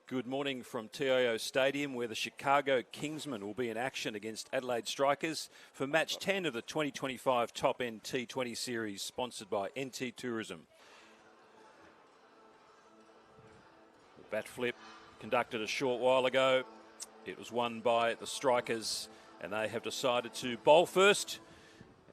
Good morning from TIO Stadium, where the Chicago Kingsmen will be in action against Adelaide Strikers for match 10 of the 2025 Top End T20 series, sponsored by NT Tourism. The bat flip conducted a short while ago. It was won by the Strikers, and they have decided to bowl first.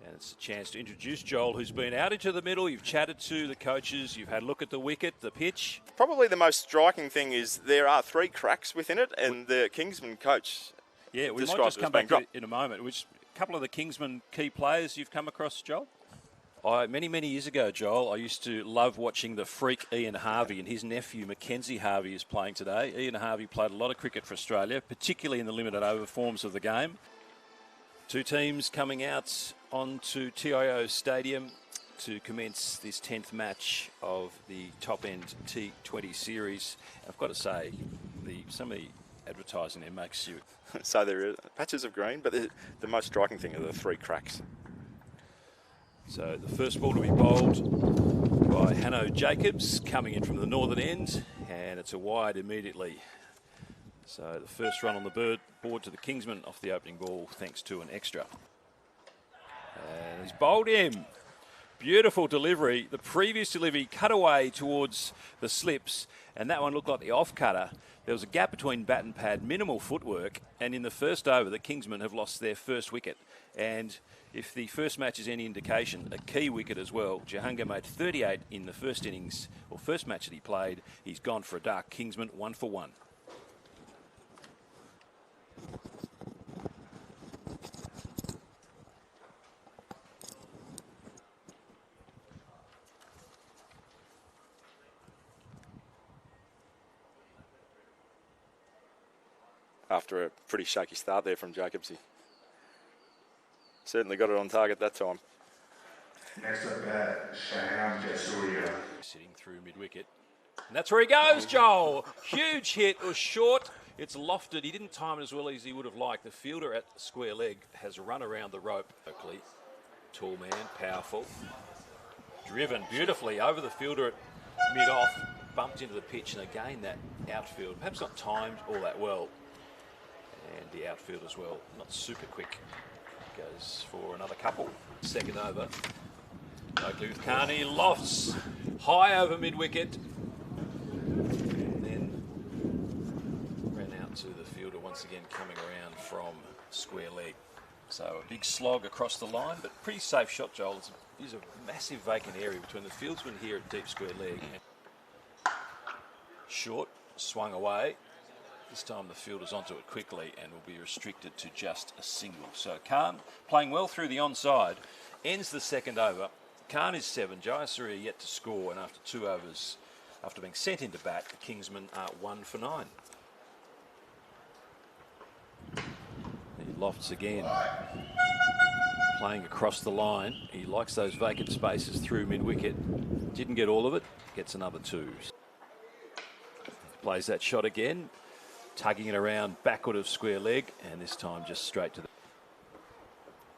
And it's a chance to introduce Joel, who's been out into the middle. You've chatted to the coaches. You've had a look at the wicket, the pitch. Probably the most striking thing is there are 3 cracks within it, and the Kingsman coach. Yeah, we might just come back to it in a moment. Which a couple of the Kingsman key players you've come across, Joel? Many years ago, Joel, I used to love watching the freak Ian Harvey, and his nephew Mackenzie Harvey is playing today. Ian Harvey played a lot of cricket for Australia, particularly in the limited over forms of the game. 2 teams coming out onto TIO Stadium to commence this 10th match of the Top End T20 series. I've got to say, some of the advertising there makes you... So there are patches of green, but the most striking thing are the 3 cracks. So the first ball to be bowled by Hanno Jacobs, coming in from the northern end, and it's a wide immediately. So the first run on the board to the Kingsmen off the opening ball, thanks to an extra. And he's bowled him. Beautiful delivery. The previous delivery cut away towards the slips, and that one looked like the off-cutter. There was a gap between bat and pad, minimal footwork, and in the first over, the Kingsmen have lost their first wicket. And if the first match is any indication, a key wicket as well. 𝗬𝗪𝗓 made 38 in the first innings, or first match that he played. He's gone for a duck. Kingsmen 1 for 1. After a pretty shaky start there from 𝗬𝗪𝗓𝗂. Certainly got it on target that time. Next up at 𝗬𝗪𝗓𝗂. Sitting through mid-wicket. And that's where he goes, Joel. Huge hit. It was short. It's lofted. He didn't time it as well as he would have liked. The fielder at square leg has run around the rope. Oakley, tall man, powerful. Driven beautifully over the fielder at mid-off. Bumped into the pitch, and again that outfield, perhaps not timed all that well. And the outfield as well, not super quick. Goes for another couple. Second over. Oakley with Carney, lofts high over mid-wicket. And then ran out to the fielder once again, coming around from square leg. So a big slog across the line, but pretty safe shot, Joel. There's a massive vacant area between the fieldsman here at deep square leg. Short, swung away. This time the fielder's onto it quickly and will be restricted to just a single. So Khan, playing well through the onside, ends the second over. Khan is 7, 𝗬𝗪𝗓𝗂 yet to score, and after 2 overs, after being sent into bat, the Kingsmen are 1 for 9. He lofts again, playing across the line. He likes those vacant spaces through mid-wicket. Didn't get all of it, gets another 2. Plays that shot again, tugging it around backward of square leg, and this time just straight to the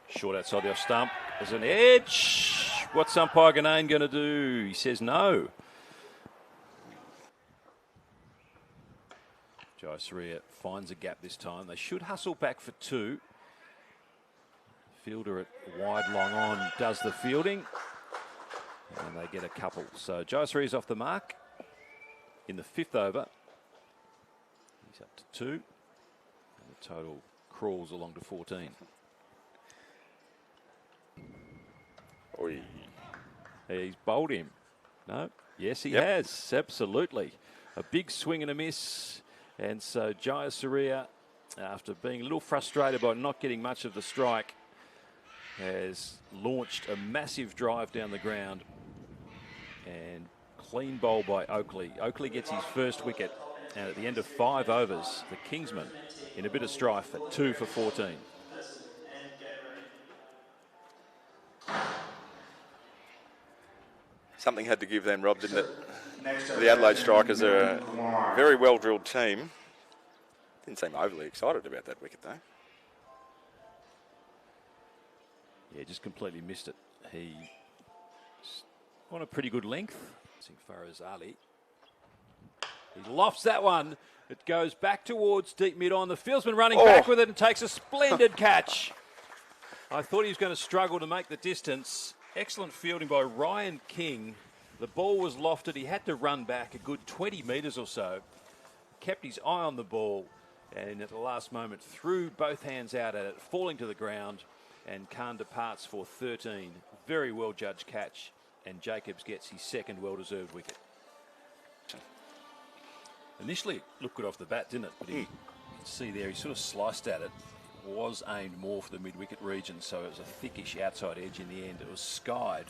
short outside the off stump. There's an edge. What's umpire Ganane going to do? He says no. 𝗬𝗪𝗓𝗂 finds a gap this time. They should hustle back for 2. Fielder at wide long on does the fielding, and they get a couple. So 𝗬𝗪𝗓𝗂's off the mark in the 5th over. He's up to 2, and the total crawls along to 14. Oi. He's bowled him. No? Yes, he has. Absolutely. A big swing and a miss. And so 𝗬𝗪𝗓𝗂, after being a little frustrated by not getting much of the strike, has launched a massive drive down the ground. And clean bowl by Oakley. Oakley gets his first wicket. And at the end of 5 overs, the Kingsmen in a bit of strife at 2 for 14. Something had to give them, Rob, didn't it? The Adelaide Strikers are a very well-drilled team. Didn't seem overly excited about that wicket, though. Yeah, just completely missed it. He on a pretty good length. 𝗬𝗪𝗓𝗂. He lofts that one It goes back towards deep mid-on. The fieldsman running back with it and takes a splendid catch. I thought he was going to struggle to make the distance. Excellent fielding by Ryan King. The ball was lofted. He had to run back a good 20 metres or so. Kept his eye on the ball and at the last moment threw both hands out at it, falling to the ground, and Khan departs for 13. Very well judged catch, and Jacobs gets his second well-deserved wicket. Initially, it looked good off the bat, didn't it? But you can see there, he sort of sliced at it. It was aimed more for the mid-wicket region, so it was a thickish outside edge in the end. It was skied.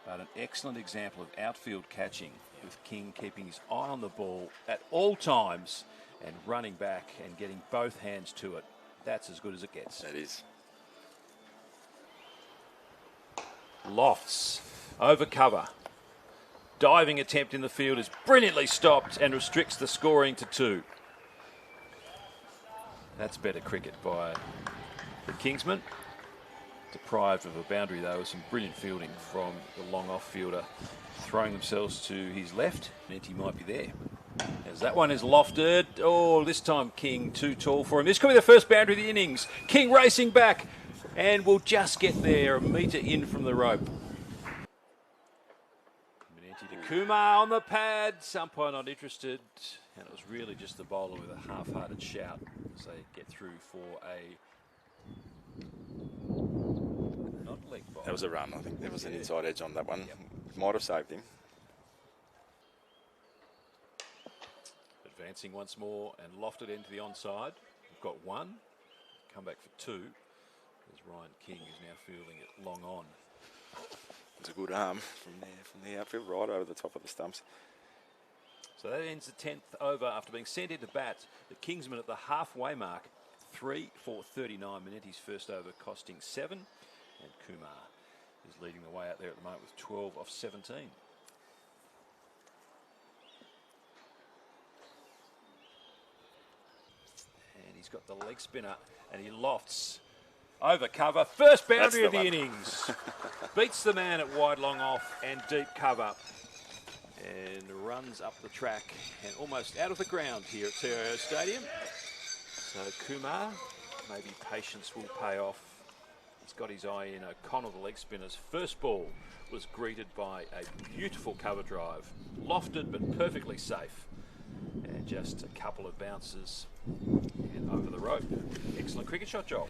But an excellent example of outfield catching, with King keeping his eye on the ball at all times and running back and getting both hands to it. That's as good as it gets. That is. Lofts over cover. Diving attempt in the field is brilliantly stopped and restricts the scoring to 2. That's better cricket by the Kingsmen. Deprived of a boundary though, with some brilliant fielding from the long off fielder, throwing themselves to his left. Nettie might be there. As that one is lofted. Oh, this time King too tall for him. This could be the first boundary of the innings. King racing back and will just get there, a metre in from the rope. 𝗂𝗏 on the pad, umpire not interested, and it was really just the bowler with a half-hearted shout as they get through for a not leg ball. That was a run, I think. There was an inside edge on that one. Yep. Might have saved him. Advancing once more and lofted into the onside. We've got 1, come back for 2, as Ryan King is now fielding it long on. It's a good arm from there, from the outfield, right over the top of the stumps. So that ends the 10th over after being sent into bat. The Kingsmen at the halfway mark, 3 for 39. Manetti's first over costing 7, and 𝗂𝗏 is leading the way out there at the moment with 12 off 17. And he's got the leg spinner, and he lofts over cover. First boundary of the innings. Beats the man at wide long off and deep cover. And runs up the track and almost out of the ground here at 𝐶𝑖O Stadium. So 𝗂𝗏, maybe patience will pay off. He's got his eye in O'Connell, the leg spinner's first ball was greeted by a beautiful cover drive. Lofted but perfectly safe. And just a couple of bounces and over the rope. Excellent cricket shot, Joel.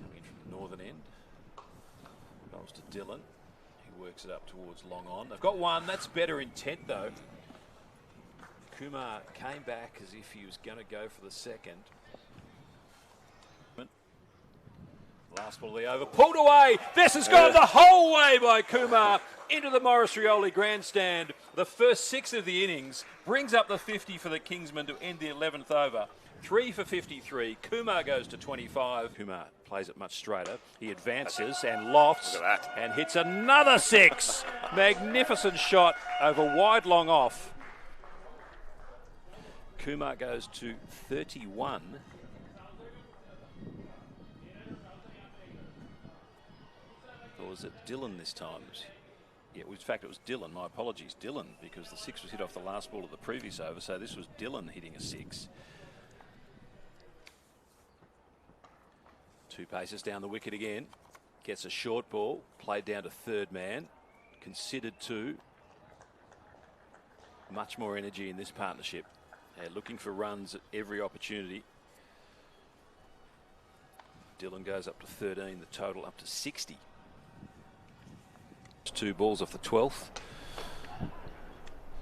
Northern end. Goes to Dylan. He works it up towards long on. They've got 1. That's better intent though. 𝗂𝗏 came back as if he was going to go for the second. Last ball of the over. Pulled away. This has gone the whole way by 𝗂𝗏 into the Maurice Rioli grandstand. The first 6 of the innings brings up the 50 for the Kingsmen to end the 11th over. 3 for 53. 𝗂𝗏 goes to 25. 𝗂𝗏 plays it much straighter. He advances and lofts and hits another 6. Magnificent shot over wide long off. 𝗂𝗏 goes to 31. Or was it Dylan this time? Yeah, in fact it was Dylan. My apologies, Dylan, because the 6 was hit off the last ball of the previous over, so this was Dylan hitting a 6. 2 paces down the wicket again. Gets a short ball, played down to third man. Considered 2. Much more energy in this partnership. Looking for runs at every opportunity. Dylan goes up to 13, the total up to 60. 2 balls off the 12th.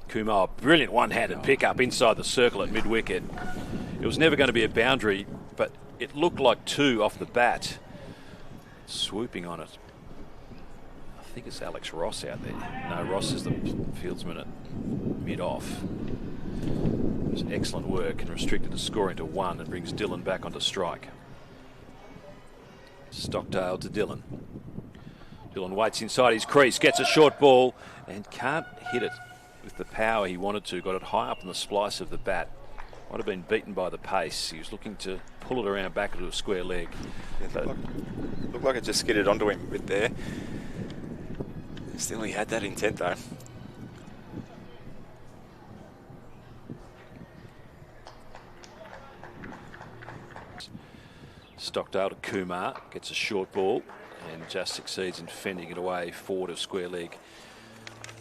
𝗂𝗏, brilliant one-handed pickup inside the circle at mid-wicket. It was never going to be a boundary, but it looked like 2 off the bat. Swooping on it. I think it's Alex Ross out there. No, Ross is the fieldsman at mid-off. It was excellent work and restricted the scoring to 1 and brings Dylan back onto strike. Stockdale to Dylan. Dylan waits inside his crease, gets a short ball and can't hit it with the power he wanted to. Got it high up in the splice of the bat. Might have been beaten by the pace. He was looking to pull it around back into a square leg. Yeah, looked like it just skidded onto him a bit there. Still he had that intent though. Stockdale to Kumar, gets a short ball and just succeeds in fending it away forward of square leg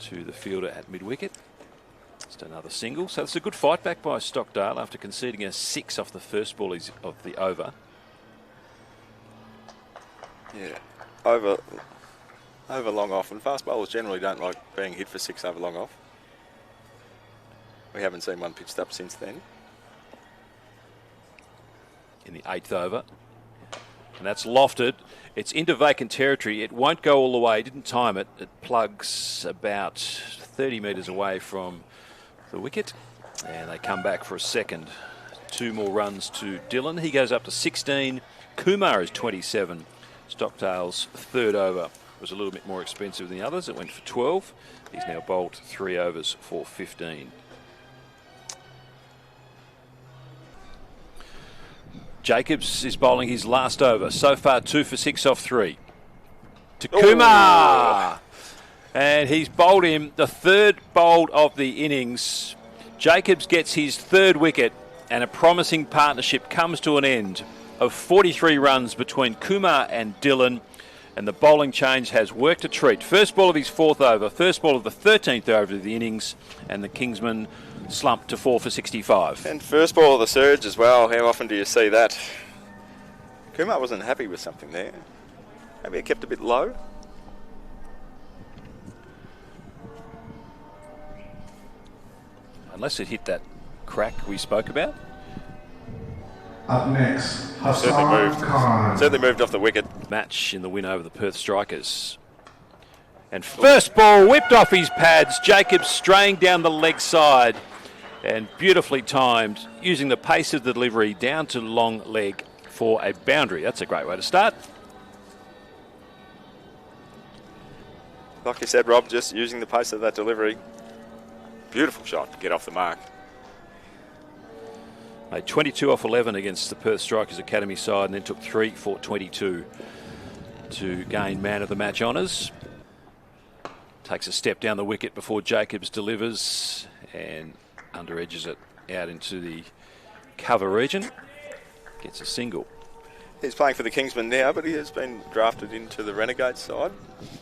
to the fielder at mid-wicket. Just another single. So it's a good fight back by Stockdale after conceding a 6 off the first ball of the over. Yeah, over long off, and fast bowlers generally don't like being hit for 6 over long off. We haven't seen one pitched up since then. In the 8th over. And that's lofted. It's into vacant territory. It won't go all the way. Didn't time it. It plugs about 30 metres away from the wicket. And they come back for a second. 2 more runs to Dylan. He goes up to 16. Kumar is 27. Stockdale's 3rd over was a little bit more expensive than the others. It went for 12. He's now bowled 3 overs for 15. Jacobs is bowling his last over. So far 2 for 6 off 3. To Kumar. And he's bowled him the 3rd bowled of the innings. Jacobs gets his 3rd wicket and a promising partnership comes to an end of 43 runs between Kumar and Dylan. And the bowling change has worked a treat. First ball of his 4th over, first ball of the 13th over of the innings, and the Kingsmen slumped to 4 for 65. And first ball of the surge as well. How often do you see that? Kumar wasn't happy with something there. Maybe it kept a bit low. Unless it hit that crack we spoke about. Up next, Certainly moved off the wicket. Match in the win over the Perth Strikers. And first ball whipped off his pads. Jacobs straying down the leg side and beautifully timed, using the pace of the delivery down to long leg for a boundary. That's a great way to start. Like you said, Rob, just using the pace of that delivery. Beautiful shot to get off the mark. Made 22 off 11 against the Perth Strikers Academy side and then took 3 for 22 to gain man of the match honours. Takes a step down the wicket before Jacobs delivers and under edges it out into the cover region. Gets a single. He's playing for the Kingsmen now, but he has been drafted into the Renegades side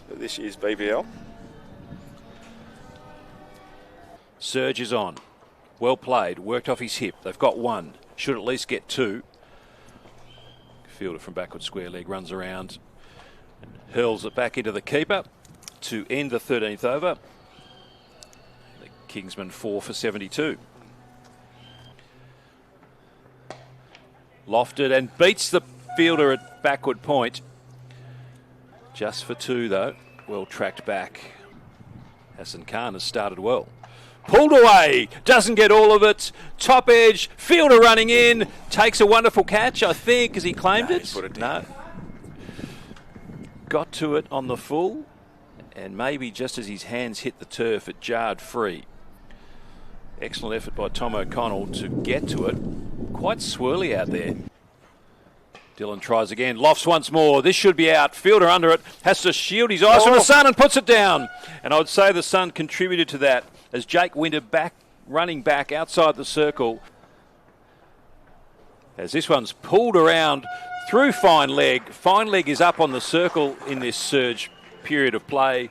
for this year's BBL. Surge is on. Well played, worked off his hip. They've got 1, should at least get 2. Fielder from backward square leg runs around and hurls it back into the keeper to end the 13th over. The Kingsmen 4 for 72. Lofted and beats the fielder at backward point. Just for 2 though. Well tracked back. Hassan Khan has started well. Pulled away, doesn't get all of it. Top edge, fielder running in, takes a wonderful catch, I think. Has he claimed it? Put it down. No. Got to it on the full, and maybe just as his hands hit the turf, it jarred free. Excellent effort by Tom O'Connell to get to it. Quite swirly out there. Dylan tries again, lofts once more. This should be out. Fielder under it, has to shield his eyes from the sun and puts it down. And I would say the sun contributed to that as Jake Winter running back outside the circle. As this one's pulled around through fine leg. Fine leg is up on the circle in this surge period of play.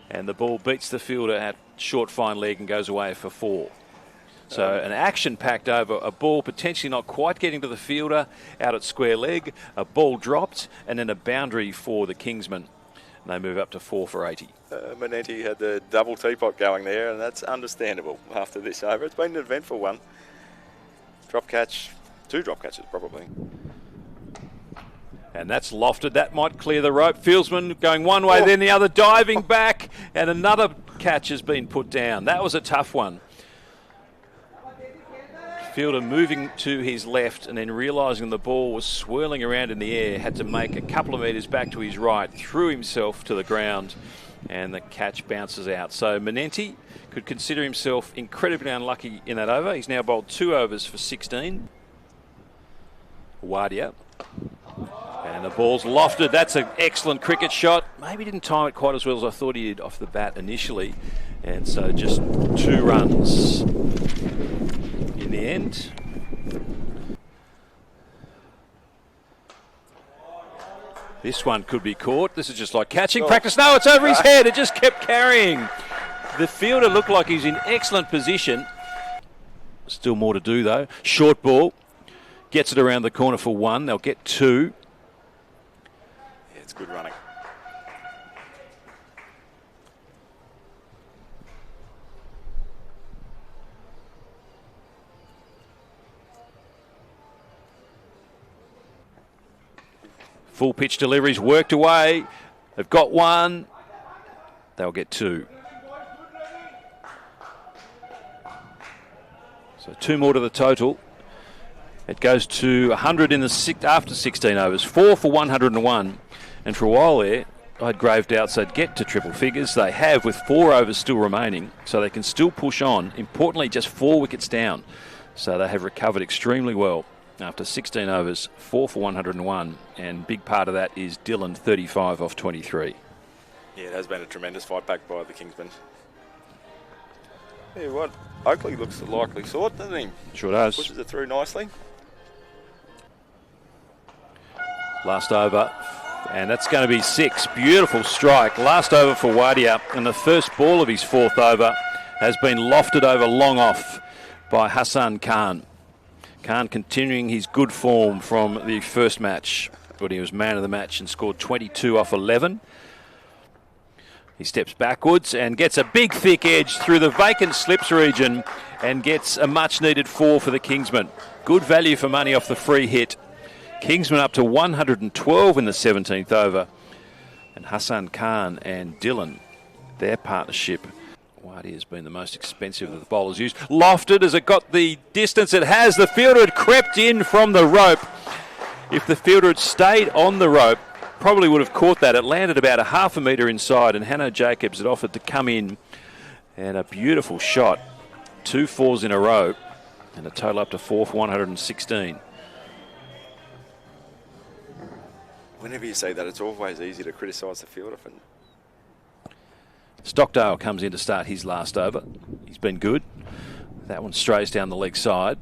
And the ball beats the fielder at short fine leg and goes away for 4. So an action-packed over, a ball potentially not quite getting to the fielder out at square leg, a ball dropped, and then a boundary for the Kingsmen. And they move up to 4 for 80. Manenti had the double teapot going there, and that's understandable after this over. It's been an eventful one. Drop catch, 2 drop catches probably. And that's lofted. That might clear the rope. Fieldsman going one way, then the other, diving back, and another catch has been put down. That was a tough one. Fielder moving to his left and then realising the ball was swirling around in the air, had to make a couple of metres back to his right, threw himself to the ground, and the catch bounces out. So Manenti could consider himself incredibly unlucky in that over. He's now bowled 2 overs for 16. 𝗬𝗬𝗂𝗽𝗓. And the ball's lofted. That's an excellent cricket shot. Maybe didn't time it quite as well as I thought he did off the bat initially. And so just 2 runs in the end. This one could be caught. This is just like catching practice. No, it's over his head. It just kept carrying. The fielder looked like he's in excellent position. Still more to do though. Short ball. Gets it around the corner for 1. They'll get 2. Yeah, it's good running. Full pitch deliveries worked away. They've got 1. They'll get 2. So 2 more to the total. It goes to 100 in the after 16 overs. 4 for 101. And for a while there, I had grave doubts they'd get to triple figures. They have, with 4 overs still remaining, so they can still push on. Importantly, just 4 wickets down. So they have recovered extremely well after 16 overs, 4 for 101. And big part of that is Dylan, 35 off 23. Yeah, it has been a tremendous fight back by the Kingsmen. Yeah, what? Oakley looks the likely sort, doesn't he? Sure does. Pushes it through nicely. Last over, and that's going to be 6. Beautiful strike. Last over for 𝗬𝗬𝗂, and the first ball of his 4th over has been lofted over long off by Hassan Khan. Khan continuing his good form from the first match, when he was man of the match and scored 22 off 11. He steps backwards and gets a big thick edge through the vacant slips region and gets a much needed 4 for the Kingsmen. Good value for money off the free hit. Kingsmen up to 112 in the 17th over. And Hassan Khan and Dylan, their partnership, 𝗬𝗬𝗂 has been the most expensive that the bowlers used. Lofted as it got the distance it has. The fielder had crept in from the rope. If the fielder had stayed on the rope, probably would have caught that. It landed about a half a metre inside, and Hanno Jacobs had offered to come in. And a beautiful shot. 2 4s in a row, and a total up to 4 for 116. Whenever you say that, it's always easy to criticise the fielder. Stockdale comes in to start his last over. He's been good. That one strays down the leg side.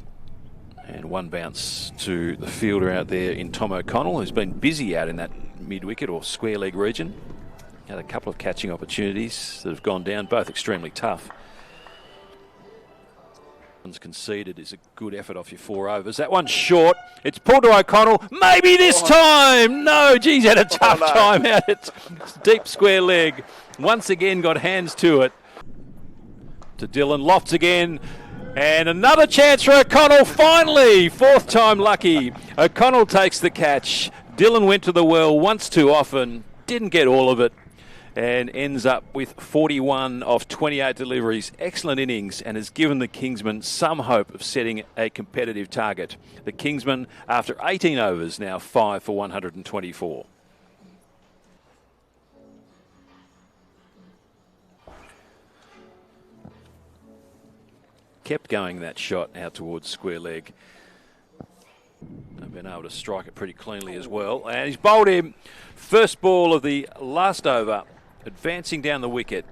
And 1 bounce to the fielder out there in Tom O'Connell, who's been busy out in that mid-wicket or square leg region. Had a couple of catching opportunities that have gone down, both extremely tough. One's conceded is a good effort off your 4 overs. That one's short. It's pulled to O'Connell. Maybe this time. No, geez, had a tough time out at deep square leg. Once again got hands to it. To Dylan, lofts again. And another chance for O'Connell. Finally, 4th time lucky. O'Connell takes the catch. Dylan went to the well once too often. Didn't get all of it. And ends up with 41 off 28 deliveries. Excellent innings, and has given the Kingsmen some hope of setting a competitive target. The Kingsmen, after 18 overs, now 5 for 124. Kept going that shot out towards square leg. They've been able to strike it pretty cleanly as well. And he's bowled him. First ball of the last over. Advancing down the wicket,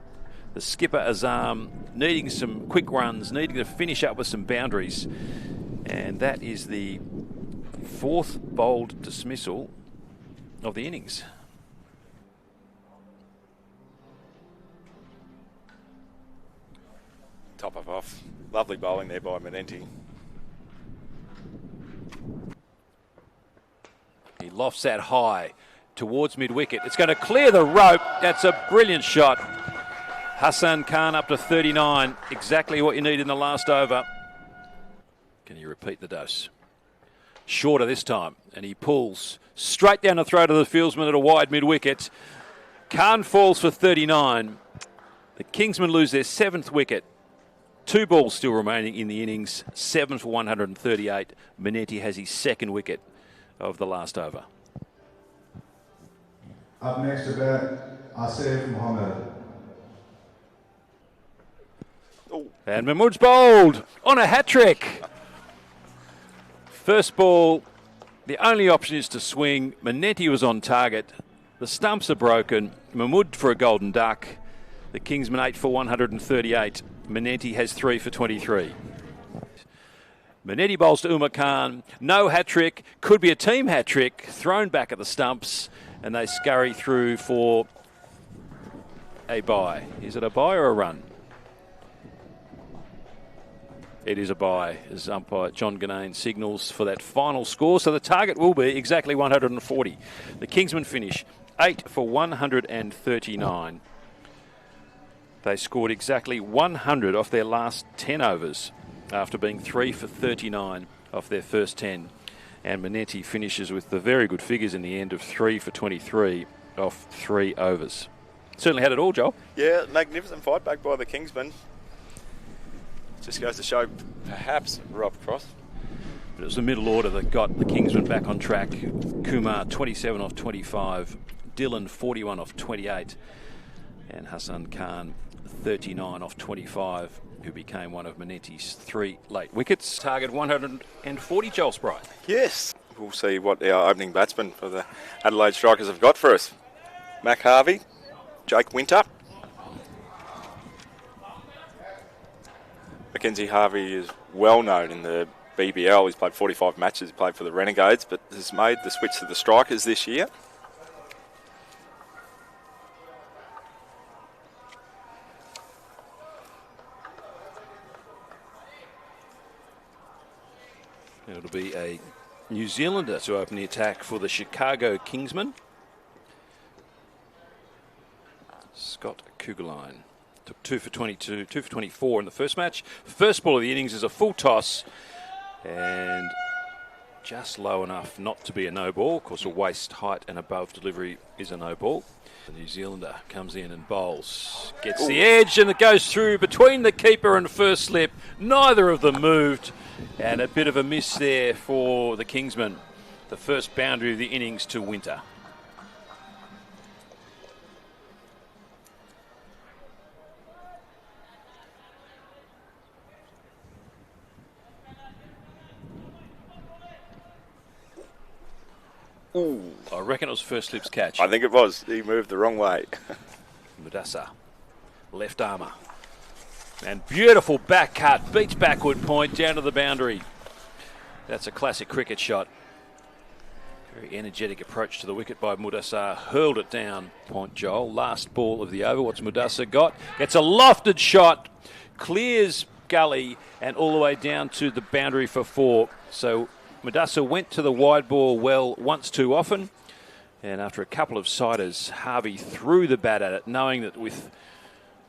the skipper Azam needing some quick runs, needing to finish up with some boundaries, and that is the 4th bowled dismissal of the innings. Top of off. Lovely bowling there by Manenti. He lofts that high towards mid-wicket. It's going to clear the rope. That's a brilliant shot. Hassan Khan up to 39. Exactly what you need in the last over. Can you repeat the dose? Shorter this time. And he pulls straight down the throat of the fieldsman at a wide mid-wicket. Khan falls for 39. The Kingsmen lose their 7th wicket. 2 balls still remaining in the innings. 7 for 138. Manenti has his 2nd wicket of the last over. Up next to bat, 𝗂𝗂𝗃𝗃𝗃𝗃. And Mahmood's bowled on a hat-trick. First ball, the only option is to swing. Manenti was on target. The stumps are broken. Mahmood for a golden duck. The Kingsmen 8 for 138. Manenti has 3 for 23. Manenti bowls to Umar Khan. No hat-trick. Could be a team hat-trick. Thrown back at the stumps. and they scurry through for a bye. Is it a bye or a run? It is a bye, as umpire John Ganane signals for that final score. So the target will be exactly 140. The Kingsmen finish 8 for 139. They scored exactly 100 off their last 10 overs after being 3 for 39 off their first 10. And 𝗏𝗏𝗏𝗏 finishes with the very good figures in the end of 3 for 23 off 3 overs. Certainly had it all, Joel. Yeah, magnificent fight back by the Kingsmen. Just goes to show perhaps Rob Cross. But it was the middle order that got the Kingsmen back on track. Kumar 27 off 25, Dylan 41 off 28, and Hassan Khan 39 off 25, who became one of 𝗏𝗏𝗏𝗏's 3 late wickets. Target 140, Joel Sprite. Yes. We'll see what our opening batsmen for the Adelaide Strikers have got for us. Mac Harvey, Jake Winter. Mackenzie Harvey is well known in the BBL. He's played 45 matches, played for the Renegades, but has made the switch to the Strikers this year. It'll be a New Zealander to open the attack for the Chicago Kingsmen. Scott Kuggeleijn took 2 for 22, 2 for 24 in the first match. First ball of the innings is a full toss and just low enough not to be a no ball. Of course, a waist height and above delivery is a no ball. The New Zealander comes in and bowls, gets the edge, and it goes through between the keeper and first slip. Neither of them moved, and a bit of a miss there for the Kingsmen. The first boundary of the innings to Winter. Ooh. I reckon it was first slip's catch. I think it was. He moved the wrong way. 𝗵𝗏𝗧, left armour. And beautiful back cut, beats backward point down to the boundary. That's a classic cricket shot. Very energetic approach to the wicket by 𝗵𝗏𝗧. Hurled it down. Point, Joel. Last ball of the over. What's 𝗵𝗏𝗧 got? Gets a lofted shot. Clears gully and all the way down to the boundary for 4. So 𝗵𝗏𝗧 went to the wide ball well once too often. And after a couple of siders, Harvey threw the bat at it, knowing that with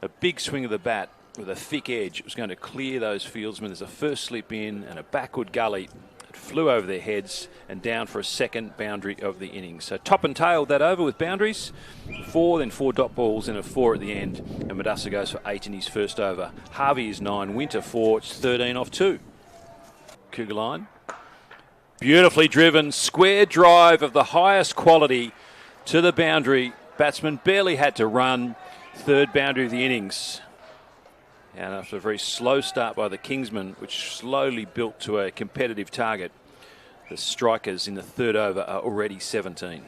a big swing of the bat, with a thick edge, it was going to clear those fieldsmen. There's a first slip in and a backward gully. It flew over their heads and down for a second boundary of the innings. So top and tailed that over with boundaries. 4, then 4 dot balls and a 4 at the end. And 𝗵𝗏𝗧 goes for 8 in his first over. Harvey is 9, Winter 4, it's 13 off 2. Kuggeleijn. Beautifully driven, square drive of the highest quality to the boundary. Batsman barely had to run. Third boundary of the innings. And after a very slow start by the Kingsmen, which slowly built to a competitive target, the Strikers in the third over are already 17.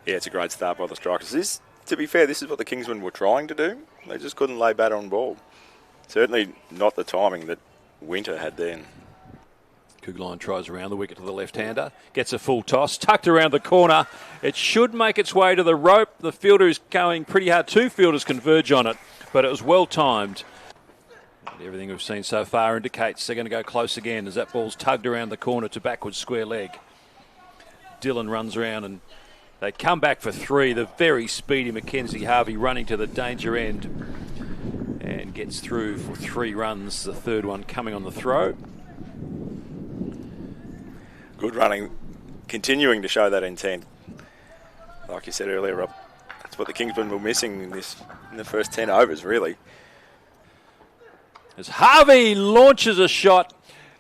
Yeah, it's a great start by the Strikers. To be fair, this is what the Kingsmen were trying to do. They just couldn't lay batter on ball. Certainly not the timing that Winter had then. Kuggeleijn tries around the wicket to the left-hander, gets a full toss, tucked around the corner. It should make its way to the rope. The fielder is going pretty hard. 2 fielders converge on it, but it was well timed. And everything we've seen so far indicates they're going to go close again as that ball's tugged around the corner to backwards square leg. Dylan runs around and they come back for 3. The very speedy Mackenzie Harvey running to the danger end and gets through for 3 runs. The third one coming on the throw. Good running, continuing to show that intent. Like you said earlier, Rob, that's what the Kingsmen were missing in the first 10 overs, really. As Harvey launches a shot,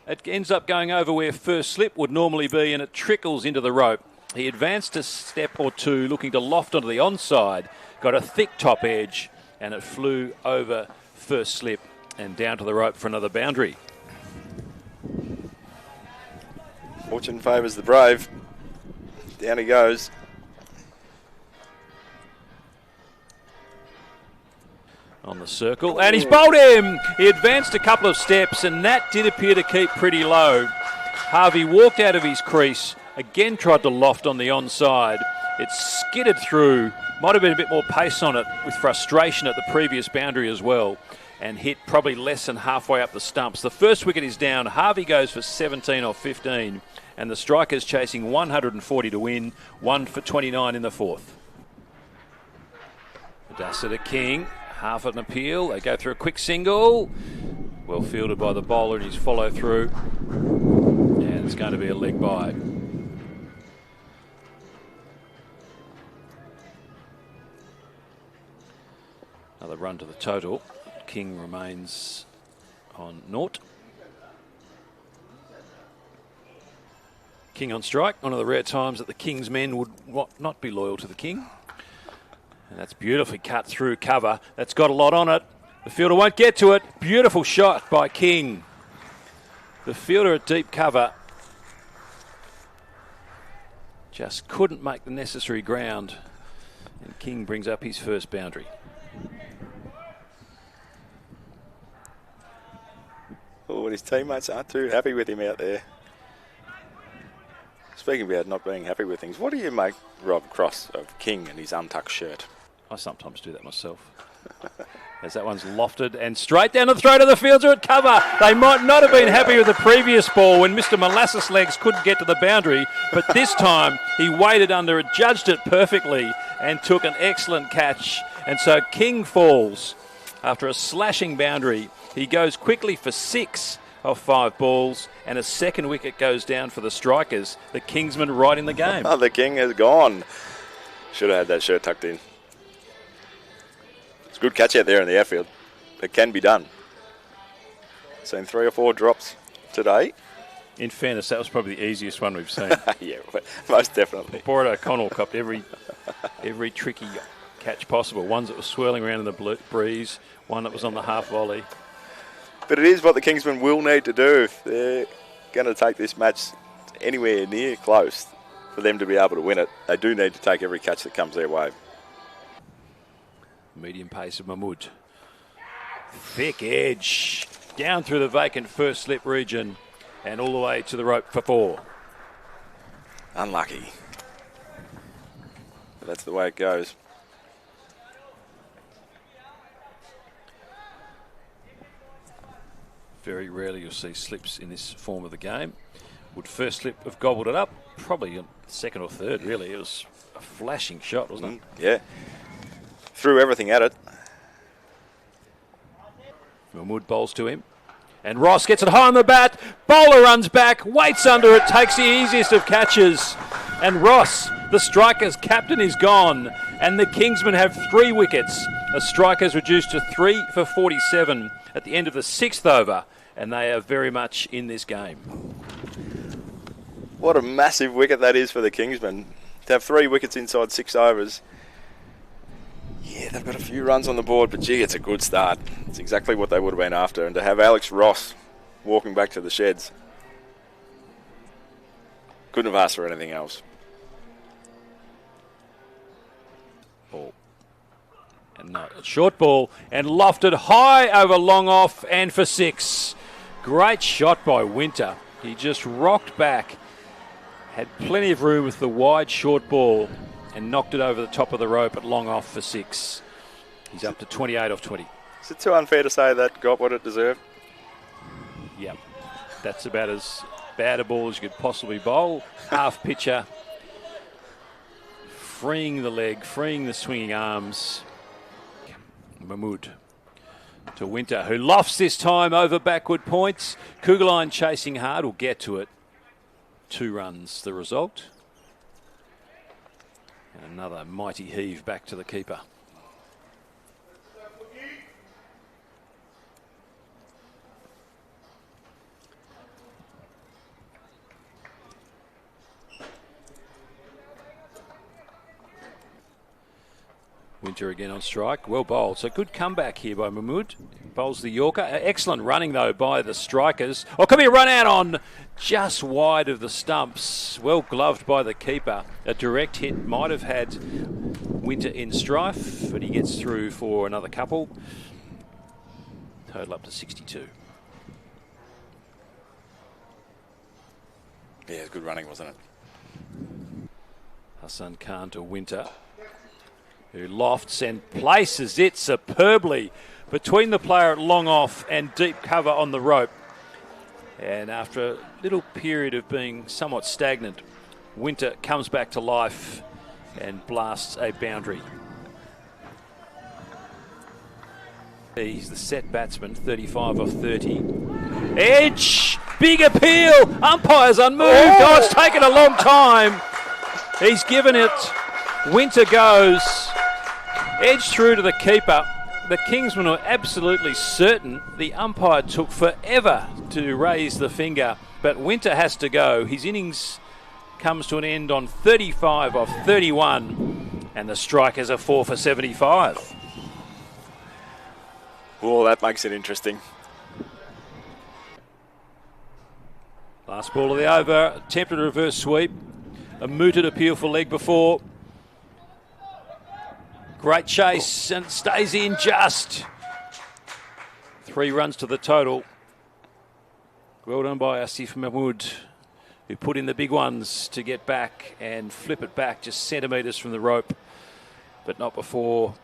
it ends up going over where first slip would normally be, and it trickles into the rope. He advanced a step or 2, looking to loft onto the onside, got a thick top edge, and it flew over first slip and down to the rope for another boundary. Fortune favours the brave. Down he goes. On the circle, and he's bowled him. He advanced a couple of steps, and that did appear to keep pretty low. Harvey walked out of his crease, again tried to loft on the onside, It skidded through. Might have been a bit more pace on it with frustration at the previous boundary as well, and hit probably less than halfway up the stumps. The first wicket is down. Harvey goes for 17 off 15, and the strikers chasing 140 to win, 1 for 29 in the fourth. Ādasa to King, half an appeal. They go through a quick single. Well fielded by the bowler in his follow through, and it's going to be a leg by. Another run to the total. King remains on 0. King on strike, one of the rare times that the Kingsmen would not be loyal to the King. And that's beautifully cut through cover. That's got a lot on it. The fielder won't get to it. Beautiful shot by King. The fielder at deep cover just couldn't make the necessary ground. And King brings up his first boundary. Oh, and his teammates aren't too happy with him out there. Speaking about not being happy with things, what do you make, Rob Cross, of King and his untucked shirt? I sometimes do that myself. As that one's lofted and straight down the throat of the fielder at cover. They might not have been happy with the previous ball when Mr. Molasses Legs couldn't get to the boundary, but this time he waited under it, judged it perfectly, and took an excellent catch. And so King falls after a slashing boundary. He goes quickly for 6 of 5 balls, and a second wicket goes down for the strikers. The Kingsmen right in the game. Oh, the King has gone. Should have had that shirt tucked in. It's a good catch out there in the outfield. It can be done. Seen 3 or 4 drops today. In fairness, that was probably the easiest one we've seen. Yeah, most definitely. 𝗵𝗺 copped every tricky catch possible. Ones that were swirling around in the breeze, one that was on the half volley. But it is what the Kingsmen will need to do if they're going to take this match anywhere near close for them to be able to win it. They do need to take every catch that comes their way. Medium pace of Mahmood. Thick edge. Down through the vacant first slip region and all the way to the rope for 4. Unlucky. But that's the way it goes. Very rarely you'll see slips in this form of the game. Would first slip have gobbled it up? Probably second or third, really. It was a flashing shot, wasn't it? Yeah. Threw everything at it. Mahmood bowls to him. And Ross gets it high on the bat. Bowler runs back, waits under it, takes the easiest of catches. And Ross, the striker's captain, is gone. And the Kingsmen have 3 wickets. The strikers reduced to 3 for 47 at the end of the 6th over. And they are very much in this game. What a massive wicket that is for the Kingsmen. To have 3 wickets inside 6 overs. Yeah, they've got a few runs on the board, but gee, it's a good start. It's exactly what they would have been after. And to have Alex Ross walking back to the sheds, couldn't have asked for anything else. Ball. And no, a short ball and lofted high over long off and for 6. Great shot by Winter. He just rocked back, had plenty of room with the wide short ball and knocked it over the top of the rope at long off for 6. He's up to 28 off 20. Is it too unfair to say that got what it deserved? Yep. That's about as bad a ball as you could possibly bowl. Half pitcher. Freeing the leg, freeing the swinging arms. Mahmood to Winter, who lofts this time over backward points. Kuggeleijn chasing hard, will get to it. 2 runs the result. And another mighty heave back to the keeper. Winter again on strike, well bowled. So good comeback here by Mahmood. Bowls the Yorker. Excellent running though by the strikers. Oh, could be a run out on just wide of the stumps. Well gloved by the keeper. A direct hit might have had Winter in strife, but he gets through for another couple. Total up to 62. Yeah, it was good running, wasn't it? Hassan Khan to Winter, who lofts and places it superbly between the player at long off and deep cover on the rope. And after a little period of being somewhat stagnant, Winter comes back to life and blasts a boundary. He's the set batsman, 35 off 30. Edge, big appeal, umpire's unmoved. Oh, it's taken a long time. He's given it. Winter goes. Edge through to the keeper. The Kingsmen were absolutely certain. The umpire took forever to raise the finger, but Winter has to go. His innings comes to an end on 35 off 31, and the strikers are 4 for 75. Oh, that makes it interesting. Last ball of the over, attempted a reverse sweep. A mooted appeal for leg before. Great chase and stays in just. 3 runs to the total. Well done by Asif Mahmood, who put in the big ones to get back and flip it back just centimetres from the rope, but not before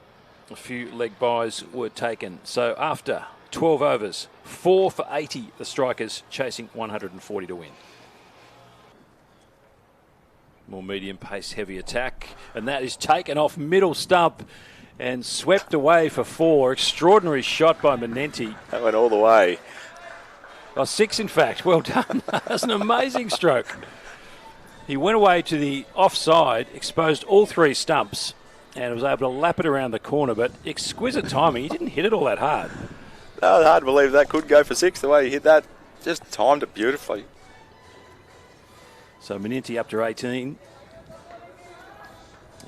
a few leg byes were taken. So after 12 overs, 4 for 80, the strikers chasing 140 to win. More medium pace, heavy attack, and that is taken off middle stump and swept away for 4. Extraordinary shot by Manenti. That went all the way. Oh, 6 in fact. Well done. That's an amazing stroke. He went away to the offside, exposed all 3 stumps, and was able to lap it around the corner, but exquisite timing. He didn't hit it all that hard. No, it's hard to believe that could go for 6 the way he hit that. Just timed it beautifully. So Manenti up to 18.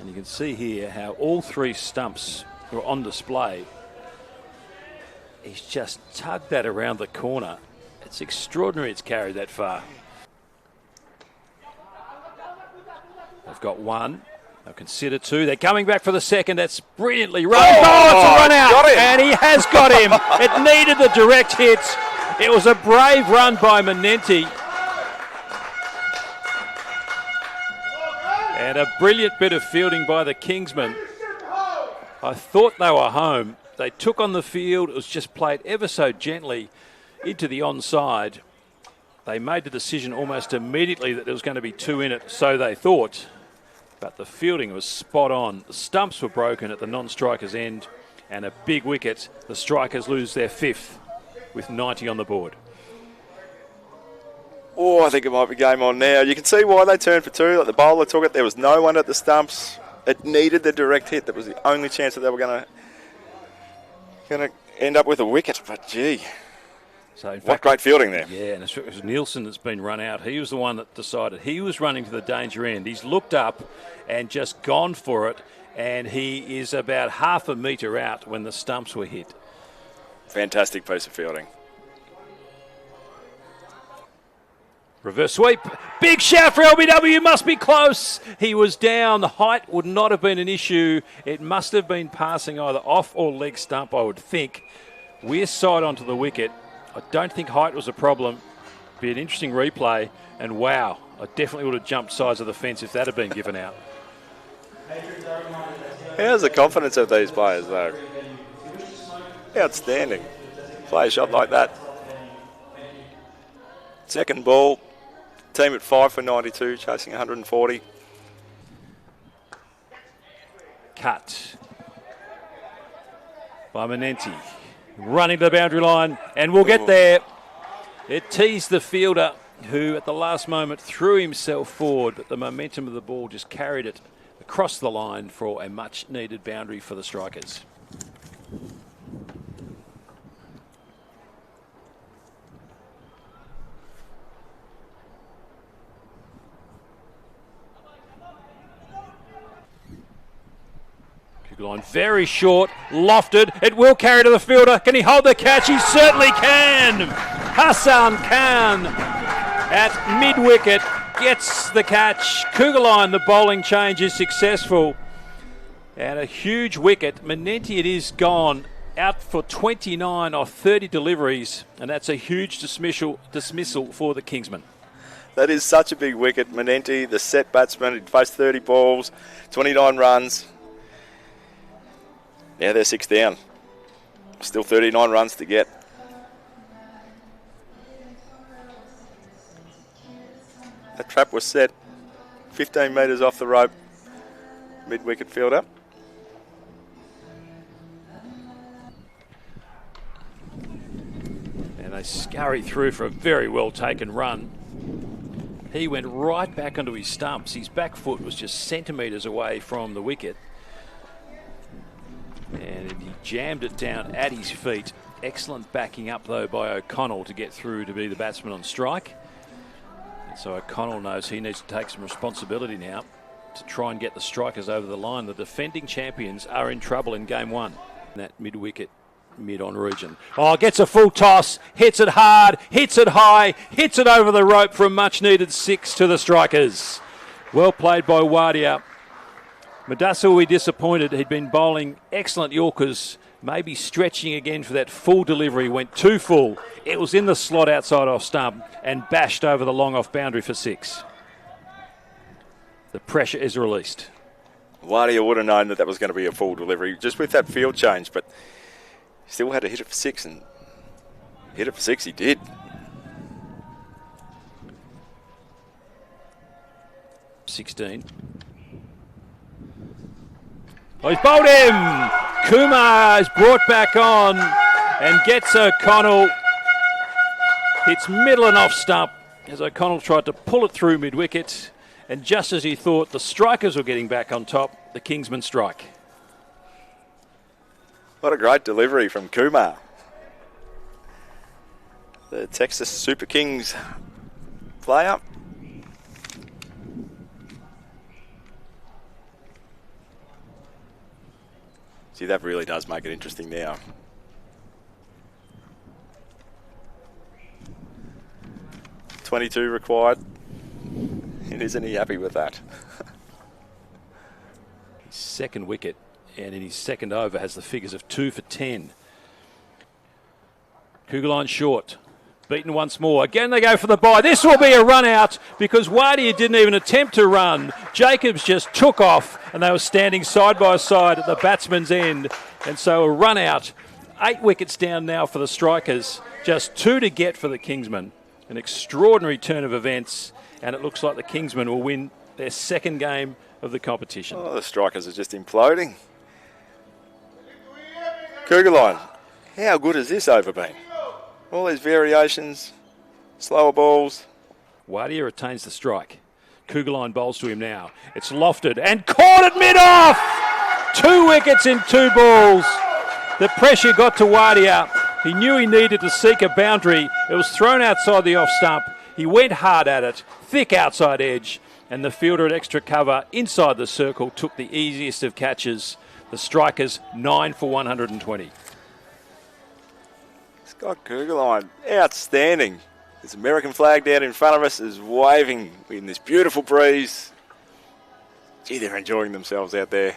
And you can see here how all 3 stumps were on display. He's just tugged that around the corner. It's extraordinary it's carried that far. They've got 1. They'll consider 2. They're coming back for the second. That's brilliantly run. Oh, it's a run out. And he has got him. It needed the direct hit. It was a brave run by Manenti. And a brilliant bit of fielding by the Kingsmen. I thought they were home. They took on the field. It was just played ever so gently into the onside. They made the decision almost immediately that there was going to be 2 in it, so they thought. But the fielding was spot on. The stumps were broken at the non-striker's end, and a big wicket. The strikers lose their 5th with 90 on the board. Oh, I think it might be game on now. You can see why they turned for 2. Like the bowler took it. There was no one at the stumps. It needed the direct hit. That was the only chance that they were going to end up with a wicket. But gee, so in fact, what great fielding there. Yeah, and it was Nielsen that's been run out. He was the one that decided. He was running to the danger end. He's looked up and just gone for it, and he is about half a metre out when the stumps were hit. Fantastic piece of fielding. Reverse sweep. Big shout for LBW. Must be close. He was down. The height would not have been an issue. It must have been passing either off or leg stump, I would think. We're side onto the wicket. I don't think height was a problem. Be an interesting replay. And wow, I definitely would have jumped sides of the fence if that had been given out. How's the confidence of these players, though? Outstanding. Play a shot like that. Second ball. Team at 5 for 92, chasing 140. Cut by Manenti. Running to the boundary line, and we'll get there. It teased the fielder, who at the last moment threw himself forward, but the momentum of the ball just carried it across the line for a much-needed boundary for the strikers. Line very short, lofted. It will carry to the fielder. Can he hold the catch? He certainly can. Hassan Khan at mid-wicket gets the catch. 𝗂𝗄𝗯, the bowling change is successful. And a huge wicket. Manenti, it is gone. Out for 29 off 30 deliveries. And that's a huge dismissal for the Kingsmen. That is such a big wicket. Manenti, the set batsman, he faced 30 balls, 29 runs. Now they're 6 down. Still 39 runs to get. That trap was set 15 metres off the rope, mid-wicket fielder. And they scurry through for a very well taken run. He went right back onto his stumps. His back foot was just centimetres away from the wicket. And he jammed it down at his feet. Excellent backing up though by O'Connell to get through to be the batsman on strike. And so O'Connell knows he needs to take some responsibility now to try and get the strikers over the line. The defending champions are in trouble in game one. That mid-wicket, mid-on region. Oh, gets a full toss, hits it hard, hits it high, hits it over the rope for a much-needed 6 to the strikers. Well played by 𝗬𝗬𝗪. 𝗵𝗏𝗪 will be disappointed. He'd been bowling excellent Yorkers, maybe stretching again for that full delivery. Went too full. It was in the slot outside off stump and bashed over the long off boundary for 6. The pressure is released. 𝗬𝗬𝗪 would have known that was going to be a full delivery just with that field change, but he still had to hit it for 6, and hit it for 6 he did. �16. Oh, he's bowled him! Kumar is brought back on and gets O'Connell. Hits middle and off stump as O'Connell tried to pull it through mid-wicket. And just as he thought the strikers were getting back on top, the Kingsmen strike. What a great delivery from Kumar. The Texas Super Kings player. See, that really does make it interesting now. $22 required. And isn't he happy with that? His second wicket, and in his second over has the figures of 2 for 10. Kuggeleijn short. Beaten once more. Again they go for the bye. This will be a run out because 𝗬𝗬𝗪 didn't even attempt to run. Jacobs just took off and they were standing side by side at the batsman's end. And so a run out. 8 wickets down now for the strikers. Just 2 to get for the Kingsmen. An extraordinary turn of events, and it looks like the Kingsmen will win their second game of the competition. Oh, the strikers are just imploding. Kuggeleijn, how good has this over been? All these variations, slower balls. 𝗬𝗬𝗪 retains the strike. Kuggeleijn bowls to him now. It's lofted and caught at mid-off! 2 wickets in 2 balls. The pressure got to 𝗬𝗬𝗪. He knew he needed to seek a boundary. It was thrown outside the off stump. He went hard at it, thick outside edge, and the fielder at extra cover inside the circle took the easiest of catches. The strikers 9 for 120. Scott Kuggeleijn, outstanding. This American flag down in front of us is waving in this beautiful breeze. Gee, they're enjoying themselves out there.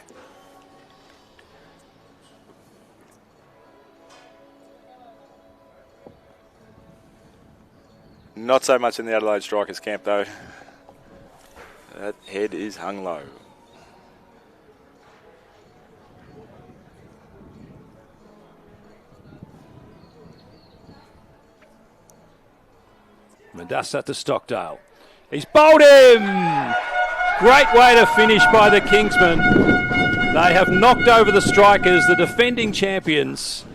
Not so much in the Adelaide strikers camp though. That head is hung low. 𝗵𝗏𝗪 to Stockdale. He's bowled him! Great way to finish by the Kingsmen. They have knocked over the strikers, the defending champions,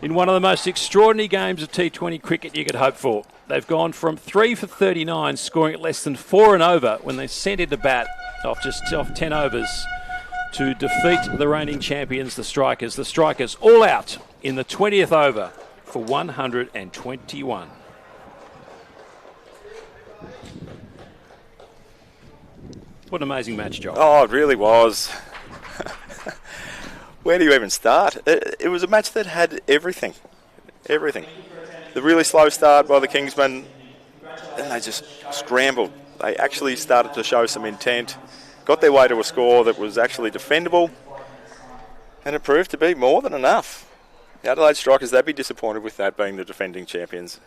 in one of the most extraordinary games of T20 cricket you could hope for. They've gone from 3 for 39, scoring at less than 4 and over when they sent in the bat off 10 overs to defeat the reigning champions, the strikers. The strikers all out in the 20th over for 121. What an amazing match, Joel. Oh, it really was. Where do you even start? It was a match that had everything. Everything. The really slow start by the Kingsmen, and they just scrambled. They actually started to show some intent, got their way to a score that was actually defendable, and it proved to be more than enough. The Adelaide strikers, they'd be disappointed with that being the defending champions.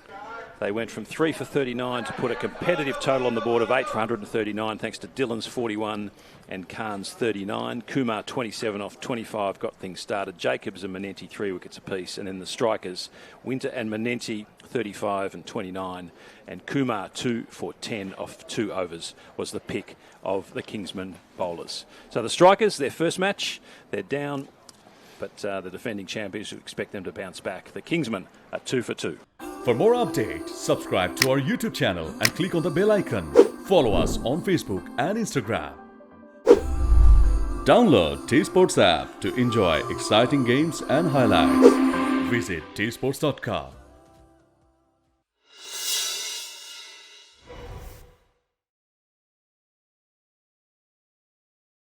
They went from 3 for 39 to put a competitive total on the board of 8 for 139 thanks to Dillon's 41 and Khan's 39. Kumar 27 off 25 got things started. Jacobs and Manenti 3 wickets apiece, and then the strikers Winter and Manenti 35 and 29, and Kumar 2 for 10 off 2 overs was the pick of the Kingsmen bowlers. So the strikers, their first match, they're down, but the defending champions, who expect them to bounce back. The Kingsmen are 2 for 2. For more updates, subscribe to our YouTube channel and click on the bell icon. Follow us on Facebook and Instagram. Download T-Sports app to enjoy exciting games and highlights. Visit 𝗃𝗺𝗽𝗂𝗃.com.